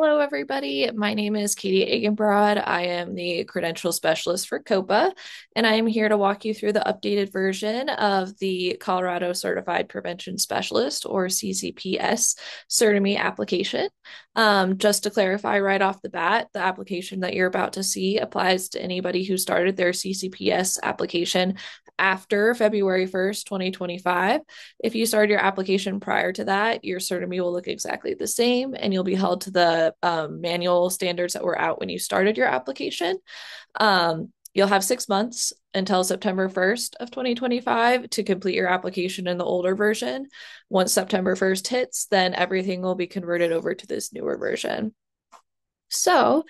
Hello, everybody. My name is Katie Agenbrod. I am the credential specialist for COPA, and I am here to walk you through the updated version of the Colorado Certified Prevention Specialist, or CCPS, Certemy application. Just to clarify right off the bat, the application that you're about to see applies to anybody who started their CCPS application after February 1st, 2025. If you started your application prior to that, your Certemy will look exactly the same, and you'll be held to the manual standards that were out when you started your application. You'll have 6 months until September 1st of 2025 to complete your application in the older version. Once September 1st hits, then everything will be converted over to this newer version. So,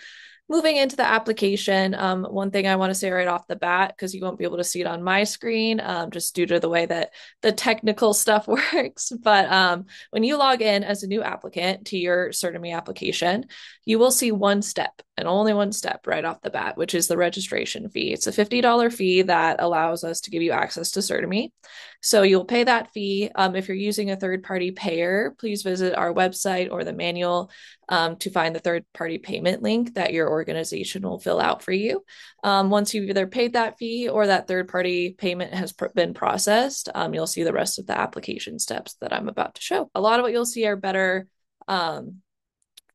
moving into the application, one thing I want to say right off the bat, because you won't be able to see it on my screen, just due to the way that the technical stuff works. But when you log in as a new applicant to your Certemy application, you will see one step and only one step right off the bat, which is the registration fee. It's a $50 fee that allows us to give you access to Certemy. So you'll pay that fee. If you're using a third-party payer, please visit our website or the manual to find the third-party payment link that your organization will fill out for you. Once you've either paid that fee or that third-party payment has been processed, you'll see the rest of the application steps that I'm about to show. A lot of what you'll see are better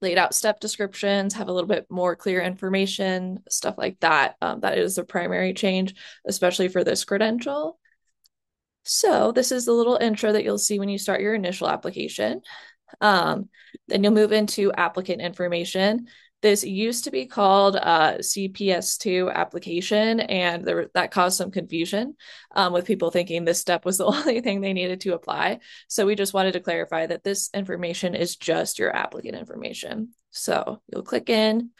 laid out step descriptions, have a little bit more clear information, stuff like that. That is the primary change, especially for this credential. So this is the little intro that you'll see when you start your initial application. Then you'll move into applicant information. This used to be called CPS2 application, and that caused some confusion with people thinking this step was the only thing they needed to apply. So we just wanted to clarify that this information is just your applicant information. So you'll click in,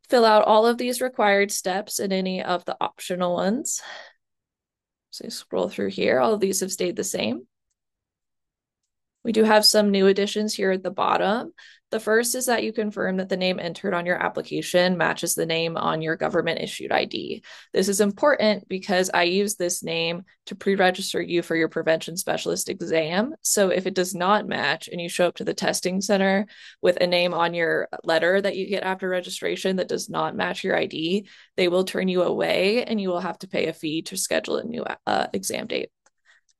fill out all of these required steps and any of the optional ones. So scroll through here. All of these have stayed the same. We do have some new additions here at the bottom. The first is that you confirm that the name entered on your application matches the name on your government issued ID. This is important because I use this name to pre-register you for your prevention specialist exam. So if it does not match and you show up to the testing center with a name on your letter that you get after registration that does not match your ID, they will turn you away and you will have to pay a fee to schedule a new exam date.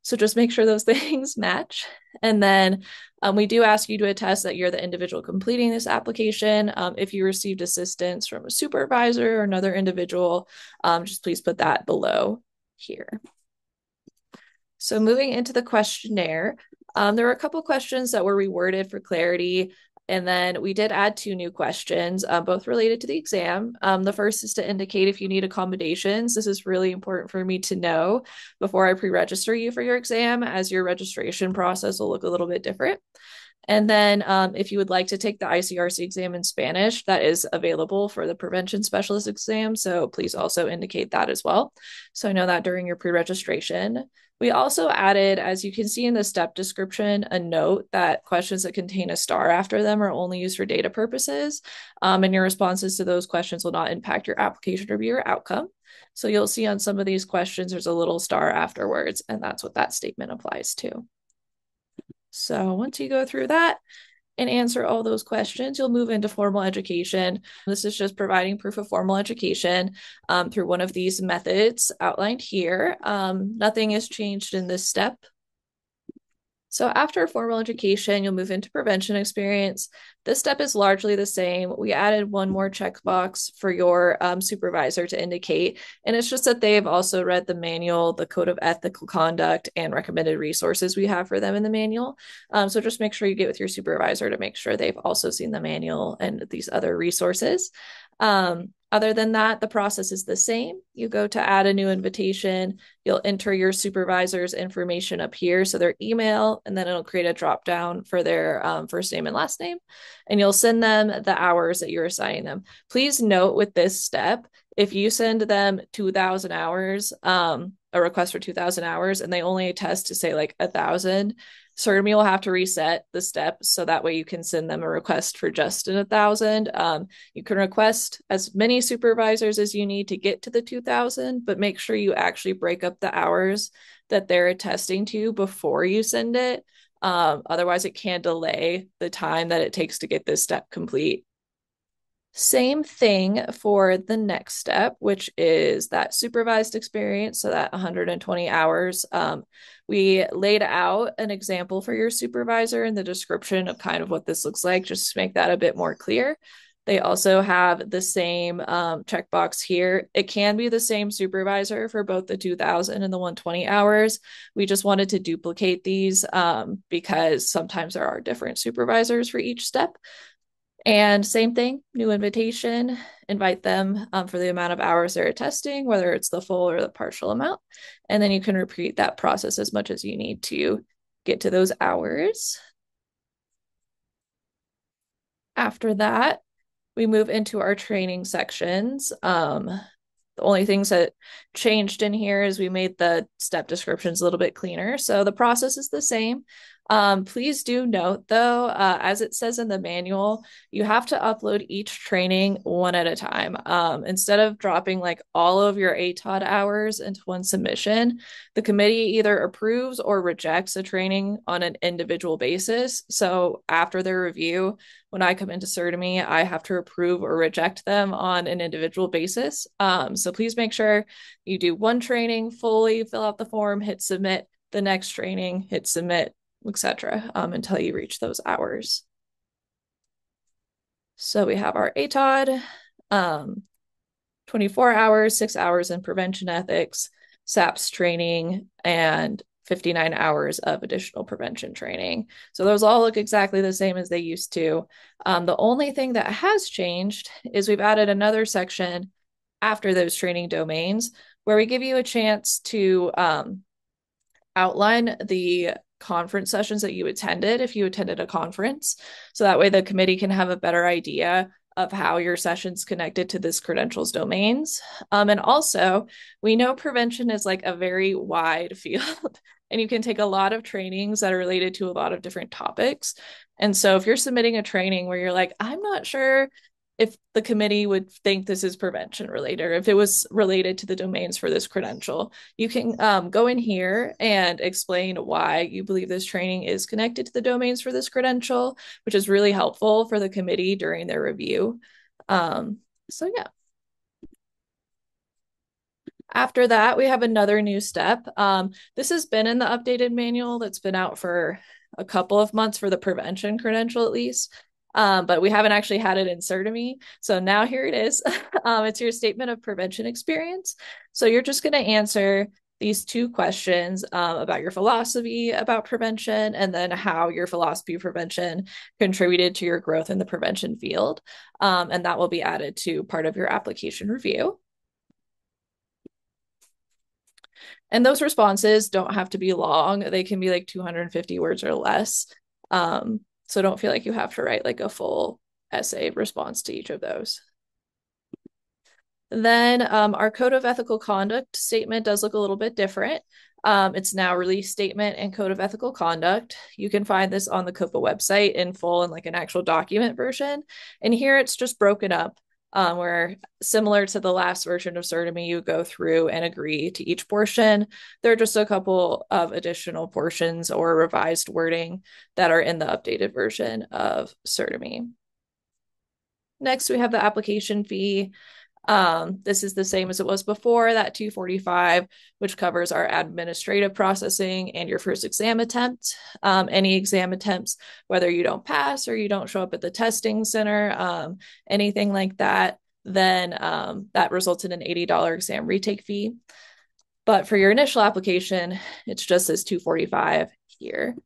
So just make sure those things match. And then we do ask you to attest that you're the individual completing this application. If you received assistance from a supervisor or another individual, just please put that below here. So moving into the questionnaire, there were a couple questions that were reworded for clarity. And then we did add two new questions, both related to the exam. The first is to indicate if you need accommodations. This is really important for me to know before I pre-register you for your exam, as your registration process will look a little bit different. And then if you would like to take the ICRC exam in Spanish, that is available for the prevention specialist exam. So please also indicate that as well. So I know that during your pre-registration. We also added, as you can see in the step description, a note that questions that contain a star after them are only used for data purposes, and your responses to those questions will not impact your application review or outcome. So you'll see on some of these questions, there's a little star afterwards, and that's what that statement applies to. So once you go through that and answer all those questions, you'll move into formal education. This is just providing proof of formal education through one of these methods outlined here. Nothing is changed in this step. So after formal education, you'll move into prevention experience. This step is largely the same. We added one more checkbox for your supervisor to indicate, and it's just that they've also read the manual, the code of ethical conduct, and recommended resources we have for them in the manual. So just make sure you get with your supervisor to make sure they've also seen the manual and these other resources. Other than that, the process is the same. You go to add a new invitation, you'll enter your supervisor's information up here, so their email, and then it'll create a drop down for their first name and last name, and you'll send them the hours that you're assigning them. Please note with this step, if you send them 2,000 hours, a request for 2,000 hours, and they only attest to say like 1,000, Certemy will have to reset the step so that way you can send them a request for just 1,000. You can request as many supervisors as you need to get to the 2,000, but make sure you actually break up the hours that they're attesting to before you send it. Otherwise, it can delay the time that it takes to get this step complete Same thing for the next step, which is that supervised experience, so that 120 hours. We laid out an example for your supervisor in the description of kind of what this looks like, just to make that a bit more clear. They also have the same checkbox here. It can be the same supervisor for both the 2000 and the 120 hours. We just wanted to duplicate these because sometimes there are different supervisors for each step. And same thing, new invitation, invite them for the amount of hours they're attesting, whether it's the full or the partial amount. And then you can repeat that process as much as you need to get to those hours. After that, we move into our training sections. The only things that changed in here is we made the step descriptions a little bit cleaner. So the process is the same. Please do note, though, as it says in the manual, you have to upload each training one at a time. Instead of dropping like all of your ATOD hours into one submission, the committee either approves or rejects a training on an individual basis. So after their review, when I come into Certemy, I have to approve or reject them on an individual basis. So please make sure you do one training fully, fill out the form, hit submit, the next training, hit submit, etc., until you reach those hours. So we have our ATOD, 24 hours, 6 hours in prevention ethics, SAPS training, and 59 hours of additional prevention training. So those all look exactly the same as they used to. The only thing that has changed is we've added another section after those training domains where we give you a chance to outline the conference sessions that you attended if you attended a conference. So that way the committee can have a better idea of how your sessions connected to this credentials domains. And also, we know prevention is like a very wide field, and you can take a lot of trainings that are related to a lot of different topics. And so if you're submitting a training where you're like, I'm not sure if the committee would think this is prevention related, or if it was related to the domains for this credential, you can go in here and explain why you believe this training is connected to the domains for this credential, which is really helpful for the committee during their review. So yeah. After that, we have another new step. This has been in the updated manual that's been out for a couple of months for the prevention credential, at least. But we haven't actually had it in Certemy. So now here it is. It's your statement of prevention experience. So you're just going to answer these two questions about your philosophy about prevention and then how your philosophy of prevention contributed to your growth in the prevention field. And that will be added to part of your application review. And those responses don't have to be long. They can be like 250 words or less. So don't feel like you have to write like a full essay response to each of those. Then our code of ethical conduct statement does look a little bit different. It's now release statement and code of ethical conduct. You can find this on the COPA website in full in like an actual document version. And here it's just broken up where similar to the last version of Certemy, you go through and agree to each portion. There are just a couple of additional portions or revised wording that are in the updated version of Certemy. Next, we have the application fee. This is the same as it was before, that $245, which covers our administrative processing and your first exam attempt. Any exam attempts, whether you don't pass or you don't show up at the testing center, anything like that, then that results in an $80 exam retake fee. But for your initial application, it's just this $245 here.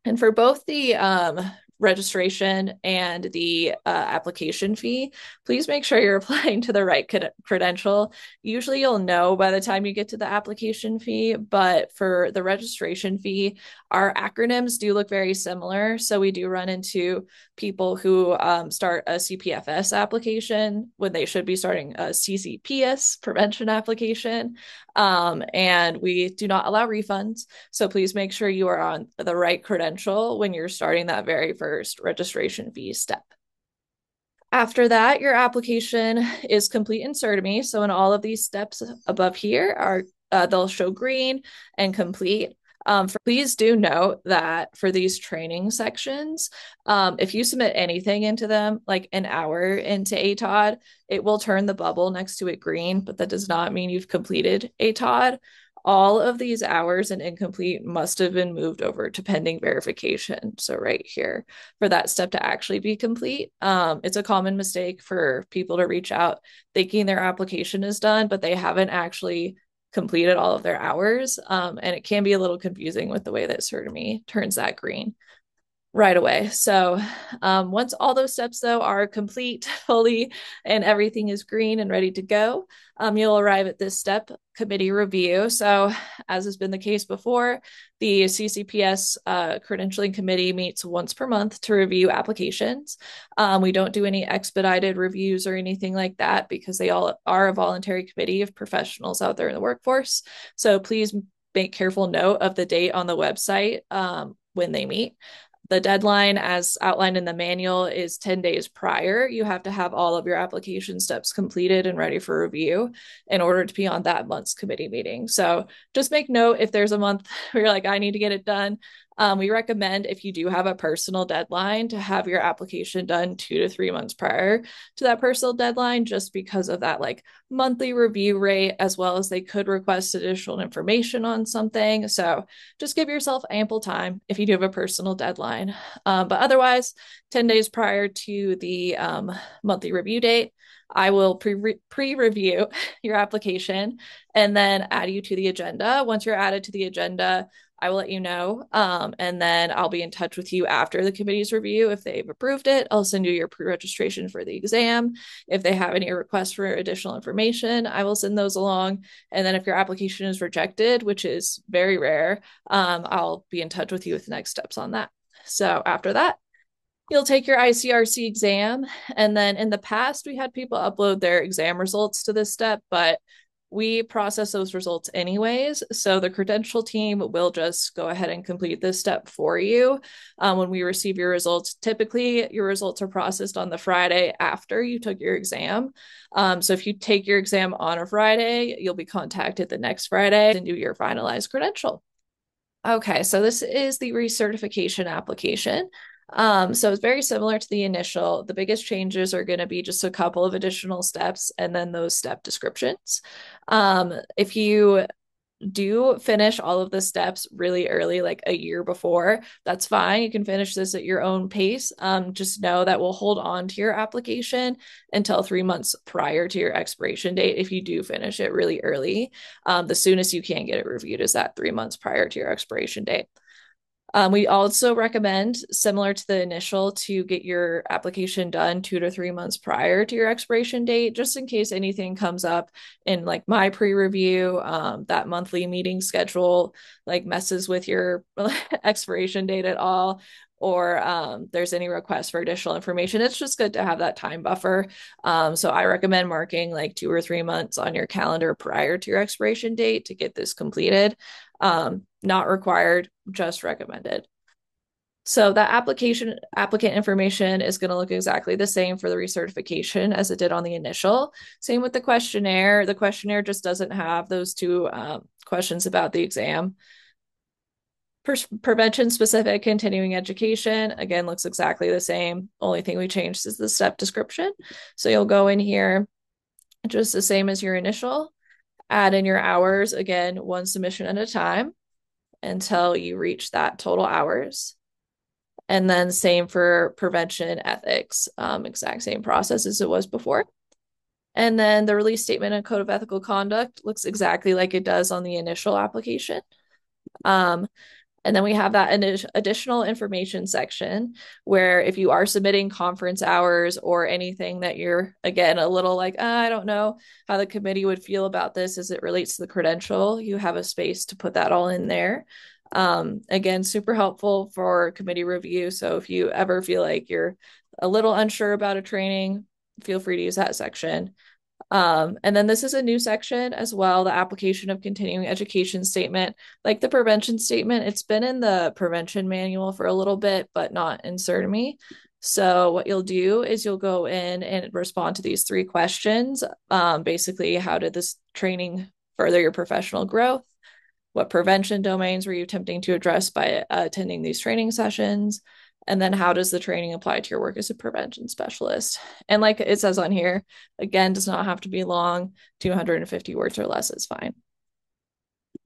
And for both the registration and the application fee, please make sure you're applying to the right credential. Usually you'll know by the time you get to the application fee, but for the registration fee, our acronyms do look very similar. So we do run into people who start a CPFS application when they should be starting a CCPS prevention application. And we do not allow refunds. So please make sure you are on the right credential when you're starting that very first registration fee step. After that, your application is complete in Certemy. So in all of these steps above here are they'll show green and complete. Please do note that for these training sections, if you submit anything into them, like an hour into ATOD, it will turn the bubble next to it green, but that does not mean you've completed ATOD. All of these hours and incomplete must have been moved over to pending verification. So right here for that step to actually be complete. It's a common mistake for people to reach out thinking their application is done, but they haven't actually completed all of their hours. And it can be a little confusing with the way that Certemy turns that green right away. So once all those steps though are complete fully and everything is green and ready to go, you'll arrive at this step, committee review. So as has been the case before, the CCPS credentialing committee meets once per month to review applications. We don't do any expedited reviews or anything like that because they all are a voluntary committee of professionals out there in the workforce. So please make careful note of the date on the website when they meet. The deadline, as outlined in the manual, is 10 days prior. You have to have all of your application steps completed and ready for review in order to be on that month's committee meeting. So just make note if there's a month where you're like, I need to get it done. We recommend if you do have a personal deadline to have your application done 2 to 3 months prior to that personal deadline, just because of that like monthly review rate, as well as they could request additional information on something. So just give yourself ample time if you do have a personal deadline. But otherwise, 10 days prior to the monthly review date, I will pre-review your application and then add you to the agenda. Once you're added to the agenda, I will let you know. And then I'll be in touch with you after the committee's review. If they've approved it, I'll send you your pre-registration for the exam. If they have any requests for additional information, I will send those along. And then if your application is rejected, which is very rare, I'll be in touch with you with the next steps on that. So after that, you'll take your ICRC exam. And then in the past, we had people upload their exam results to this step, but we process those results anyways. So the credential team will just go ahead and complete this step for you. When we receive your results, typically your results are processed on the Friday after you took your exam. So if you take your exam on a Friday, you'll be contacted the next Friday and do your finalized credential. Okay, so this is the recertification application. So it's very similar to the initial. The biggest changes are going to be just a couple of additional steps and then those step descriptions. If you do finish all of the steps really early, like a year before, that's fine. You can finish this at your own pace. Just know that we'll hold on to your application until 3 months prior to your expiration date if you do finish it really early. The soonest you can get it reviewed is that 3 months prior to your expiration date. We also recommend, similar to the initial, to get your application done 2 to 3 months prior to your expiration date, just in case anything comes up in like my pre-review, that monthly meeting schedule like messes with your expiration date at all, or there's any request for additional information. It's just good to have that time buffer. So I recommend marking like 2 or 3 months on your calendar prior to your expiration date to get this completed. Not required, just recommended. So that applicant information is going to look exactly the same for the recertification as it did on the initial. Same with the questionnaire. The questionnaire just doesn't have those two questions about the exam. Prevention specific continuing education, again, looks exactly the same. Only thing we changed is the step description. So you'll go in here just the same as your initial, add in your hours, again, one submission at a time until you reach that total hours. And then same for prevention ethics, exact same process as it was before. And then the release statement and code of ethical conduct looks exactly like it does on the initial application. And then we have that additional information section where if you are submitting conference hours or anything that you're, again, a little like, I don't know how the committee would feel about this as it relates to the credential, you have a space to put that all in there. Again, super helpful for committee review. So if you ever feel like you're a little unsure about a training, feel free to use that section. And then this is a new section as well, the application of continuing education statement. Like the prevention statement, it's been in the prevention manual for a little bit, but not in Certemy. So what you'll do is you'll go in and respond to these 3 questions. Basically, how did this training further your professional growth? what prevention domains were you attempting to address by attending these training sessions, and then how does the training apply to your work as a prevention specialist. And like it says on here, again, does not have to be long, 250 words or less is fine.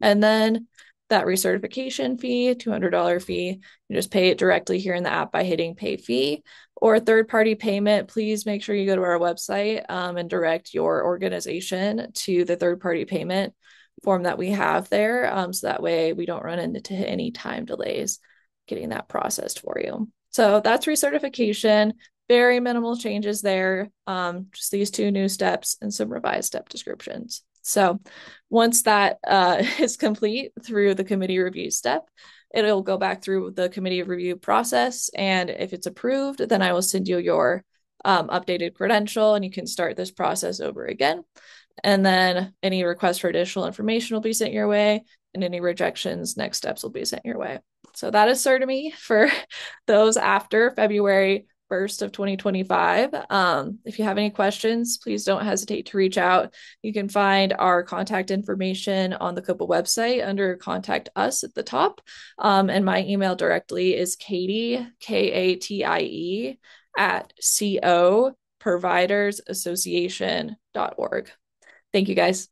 And then that recertification fee, $200 fee, you just pay it directly here in the app by hitting pay fee. Or third-party payment, please make sure you go to our website and direct your organization to the third-party payment form that we have there. So that way we don't run into any time delays getting that processed for you. So that's recertification. Very minimal changes there. Just these two new steps and some revised step descriptions. So once that is complete through the committee review step, it'll go back through the committee review process. And if it's approved, then I will send you your updated credential and you can start this process over again. And then any requests for additional information will be sent your way, and any rejections, next steps will be sent your way. So that is Certemy for those after February 1st of 2025. If you have any questions, please don't hesitate to reach out. You can find our contact information on the COPA website under Contact Us at the top. And my email directly is Katie, Katie, at coprovidersassociation.org. Thank you, guys.